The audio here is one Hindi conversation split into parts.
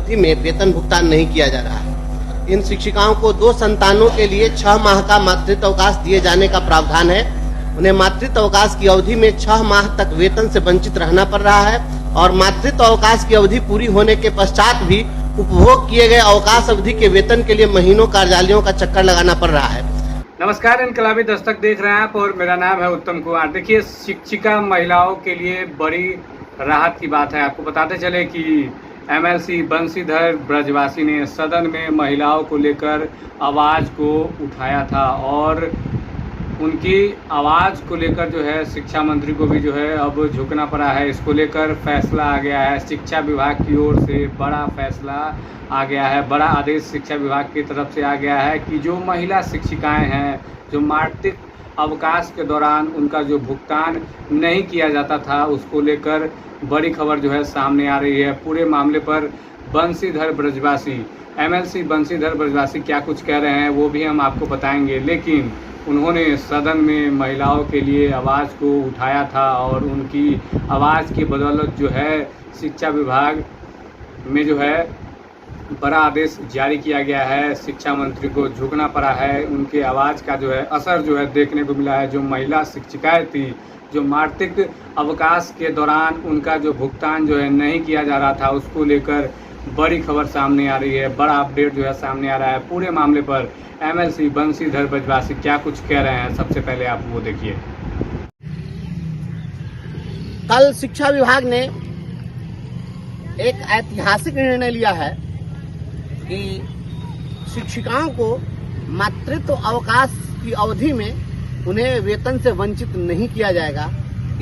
अवधि में वेतन भुगतान नहीं किया जा रहा है। इन शिक्षिकाओं को 2 संतानों के लिए 6 माह का मातृत्व अवकाश दिए जाने का प्रावधान है। उन्हें मातृत्व अवकाश की अवधि में 6 माह तक वेतन से वंचित रहना पड़ रहा है और मातृत्व अवकाश की अवधि पूरी होने के पश्चात भी उपभोग किए गए अवकाश अवधि के वेतन के लिए महीनों कार्यालयों का चक्कर लगाना पड़ रहा है। नमस्कार, इनकलाबी दस्तक देख रहे हैं आप और मेरा नाम है उत्तम कुमार। देखिए, शिक्षिका महिलाओं के लिए बड़ी राहत की बात है। आपको बताते चले कि एमएलसी बंशीधर ब्रजवासी ने सदन में महिलाओं को लेकर आवाज़ को उठाया था और उनकी आवाज़ को लेकर जो है शिक्षा मंत्री को भी जो है अब झुकना पड़ा है। इसको लेकर फैसला आ गया है, शिक्षा विभाग की ओर से बड़ा फैसला आ गया है, बड़ा आदेश शिक्षा विभाग की तरफ से आ गया है कि जो महिला शिक्षिकाएं हैं, जो मातृत्व अवकाश के दौरान उनका जो भुगतान नहीं किया जाता था, उसको लेकर बड़ी खबर जो है सामने आ रही है। पूरे मामले पर बंशीधर ब्रजवासी, एमएलसी बंशीधर ब्रजवासी क्या कुछ कह रहे हैं वो भी हम आपको बताएंगे। लेकिन उन्होंने सदन में महिलाओं के लिए आवाज़ को उठाया था और उनकी आवाज़ की बदौलत जो है शिक्षा विभाग में जो है बड़ा आदेश जारी किया गया है। शिक्षा मंत्री को झुकना पड़ा है। उनके आवाज़ का जो है असर जो है देखने को मिला है। जो महिला शिक्षिकाएं थी, जो मातृत्व अवकाश के दौरान उनका जो भुगतान जो है नहीं किया जा रहा था, उसको लेकर बड़ी खबर सामने आ रही है, बड़ा अपडेट जो है सामने आ रहा है। पूरे मामले पर एमएलसी बंशीधर ब्रजवासी क्या कुछ कह रहे हैं, सबसे पहले आप वो देखिए। कल शिक्षा विभाग ने एक ऐतिहासिक निर्णय लिया है कि शिक्षिकाओं को मातृत्व अवकाश की अवधि में उन्हें वेतन से वंचित नहीं किया जाएगा।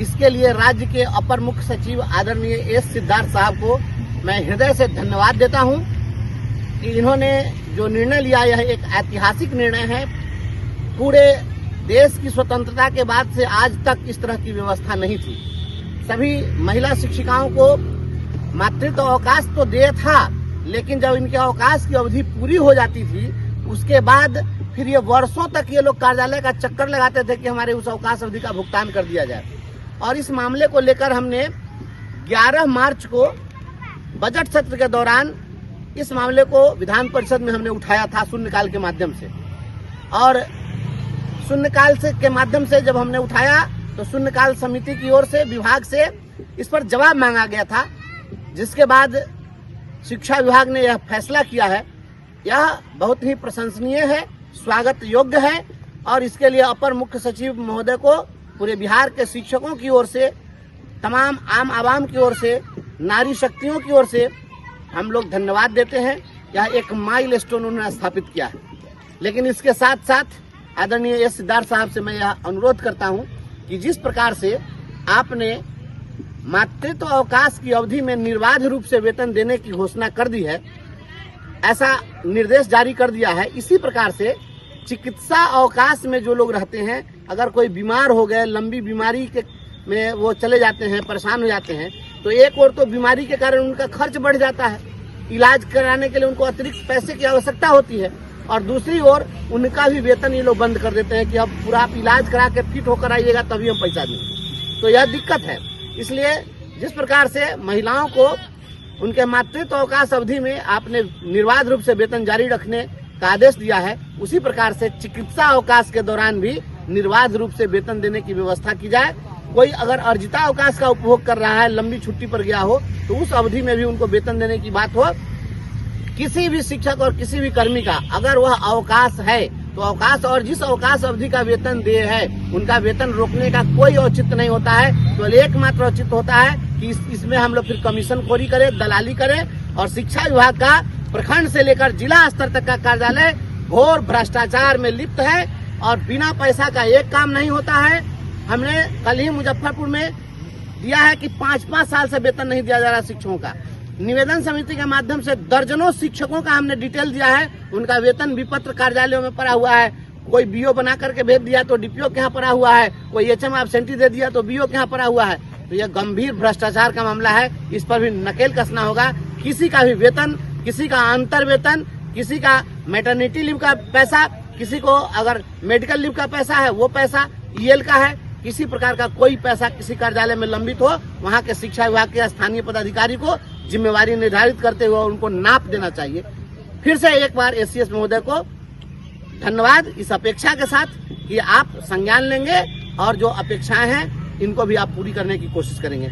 इसके लिए राज्य के अपर मुख्य सचिव आदरणीय एस सिद्धार्थ साहब को मैं हृदय से धन्यवाद देता हूं कि इन्होंने जो निर्णय लिया यह एक ऐतिहासिक निर्णय है। पूरे देश की स्वतंत्रता के बाद से आज तक इस तरह की व्यवस्था नहीं थी। सभी महिला शिक्षिकाओं को मातृत्व अवकाश तो दे था, लेकिन जब इनके अवकाश की अवधि पूरी हो जाती थी उसके बाद फिर ये वर्षों तक ये लोग कार्यालय का चक्कर लगाते थे कि हमारे उस अवकाश अवधि का भुगतान कर दिया जाए। और इस मामले को लेकर हमने 11 मार्च को बजट सत्र के दौरान इस मामले को विधान परिषद में हमने उठाया था शून्यकाल के माध्यम से। और शून्यकाल के माध्यम से जब हमने उठाया तो शून्यकाल समिति की ओर से विभाग से इस पर जवाब मांगा गया था, जिसके बाद शिक्षा विभाग ने यह फैसला किया है। यह बहुत ही प्रशंसनीय है, स्वागत योग्य है और इसके लिए अपर मुख्य सचिव महोदय को पूरे बिहार के शिक्षकों की ओर से, तमाम आम आवाम की ओर से, नारी शक्तियों की ओर से हम लोग धन्यवाद देते हैं। यह एक माइलस्टोन उन्होंने स्थापित किया है। लेकिन इसके साथ साथ आदरणीय एस सिद्धार्थ साहब से मैं यह अनुरोध करता हूं कि जिस प्रकार से आपने मातृत्व अवकाश की अवधि में निर्बाध रूप से वेतन देने की घोषणा कर दी है, ऐसा निर्देश जारी कर दिया है, इसी प्रकार से चिकित्सा अवकाश में जो लोग रहते हैं, अगर कोई बीमार हो गए, लंबी बीमारी के में वो चले जाते हैं, परेशान हो जाते हैं, तो एक और तो बीमारी के कारण उनका खर्च बढ़ जाता है, इलाज कराने के लिए उनको अतिरिक्त पैसे की आवश्यकता होती है, और दूसरी ओर उनका भी वेतन ये लोग बंद कर देते हैं कि अब पूरा आप इलाज करा के फिट होकर आइएगा तभी हम पैसा देंगे। तो यह दिक्कत है। इसलिए जिस प्रकार से महिलाओं को उनके मातृत्व अवकाश अवधि में आपने निर्बाध रूप से वेतन जारी रखने का आदेश दिया है, उसी प्रकार से चिकित्सा अवकाश के दौरान भी निर्बाध रूप से वेतन देने की व्यवस्था की जाए। कोई अगर अर्जिता अवकाश का उपभोग कर रहा है, लंबी छुट्टी पर गया हो, तो उस अवधि में भी उनको वेतन देने की बात हो। किसी भी शिक्षक और किसी भी कर्मी का अगर वह अवकाश है तो अवकाश और जिस अवकाश अवधि का वेतन दे है उनका वेतन रोकने का कोई औचित्य नहीं होता है। तो एकमात्र औचित्य होता है कि इसमें हम लोग फिर कमीशन खोरी करें, दलाली करें। और शिक्षा विभाग का प्रखंड से लेकर जिला स्तर तक का कार्यालय घोर भ्रष्टाचार में लिप्त है और बिना पैसा का एक काम नहीं होता है। हमने कल ही मुजफ्फरपुर में दिया है कि 5-5 साल से वेतन नहीं दिया जा रहा शिक्षकों का। निवेदन समिति के माध्यम से दर्जनों शिक्षकों का हमने डिटेल दिया है। उनका वेतन विपत्र कार्यालयों में पड़ा हुआ है। कोई बीओ बना करके भेज दिया तो डीपीओ के यहाँ पड़ा हुआ है, कोई एचएम एब्सेंटी दे दिया तो बीओ के यहाँ पड़ा हुआ है। तो यह गंभीर भ्रष्टाचार का मामला है, इस पर भी नकेल कसना होगा। किसी का भी वेतन, किसी का अंतर वेतन, किसी का मैटरनिटी लीव का पैसा, किसी को अगर मेडिकल लीव का पैसा है वो पैसा ईएल का है, किसी प्रकार का कोई पैसा किसी कार्यालय में लंबित हो, वहाँ के शिक्षा विभाग के स्थानीय पदाधिकारी को जिम्मेवारी निर्धारित करते हुए उनको नाप देना चाहिए। फिर से एक बार एसीएस महोदय को धन्यवाद, इस अपेक्षा के साथ कि आप संज्ञान लेंगे और जो अपेक्षाएं हैं इनको भी आप पूरी करने की कोशिश करेंगे।